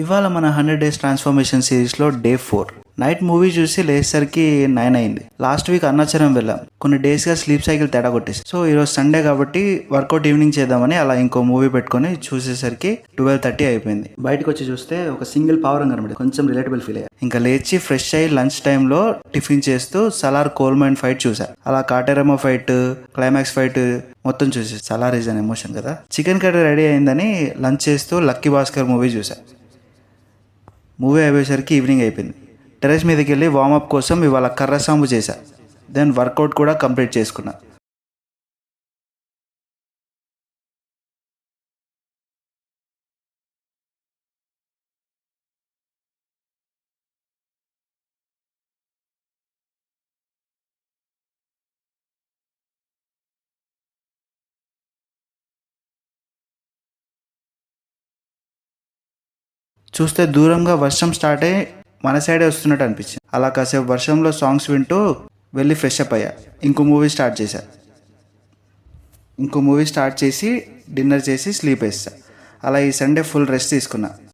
ఇవాళ మన 100 days transformation సిరీస్లో డే 4. నైట్ మూవీ చూసి లేచేసరికి 9 అయింది. లాస్ట్ వీక్ అరుణాచలం వెళ్ళాం. కొన్ని డేస్గా స్లీప్ సైకిల్ తేడా కొట్టేసి, సో ఈరోజు సండే కాబట్టి వర్కౌట్ ఈవినింగ్ చేద్దామని అలా ఇంకో మూవీ పెట్టుకొని చూసేసరికి 12:30 అయిపోయింది. బయటకు వచ్చి చూస్తే ఒక సింగిల్ పవర్ కనబడి కొంచెం రిలేటబుల్ ఫీల్ అయ్యా. ఇంకా లేచి ఫ్రెష్ అయ్యి లంచ్ టైంలో టిఫిన్ చేస్తూ సలార్ కోల్మైన్ ఫైట్ చూసా. అలా కాటేరమ్మ ఫైట్, క్లైమాక్స్ ఫైట్ మొత్తం చూసి సలార్ ఈజ్ అన్ ఎమోషన్ కదా. చికెన్ కర్రీ రెడీ అయిందని లంచ్ చేస్తూ లక్కీ భాస్కర్ మూవీ చూసా. మూవీ అయిపోయేసరికి ఈవినింగ్ అయిపోయింది. టెరెస్ మీదకి వెళ్ళి వార్మప్ కోసం ఇవాళ కర్ర సాంబు చేశా. దెన్ వర్కౌట్ కూడా కంప్లీట్ చేసుకున్నా. చూస్తే దూరంగా వర్షం స్టార్ట్ అయ్యి మన సైడే వస్తున్నట్టు అనిపించింది. అలా కాసేపు వర్షంలో సాంగ్స్ వింటూ వెళ్ళి ఫ్రెష్ అప్ అయ్యా. ఇంకో మూవీ స్టార్ట్ చేసి డిన్నర్ చేసి స్లీప్ వేస్తా. అలా ఈ సండే ఫుల్ రెస్ట్ తీసుకున్నా.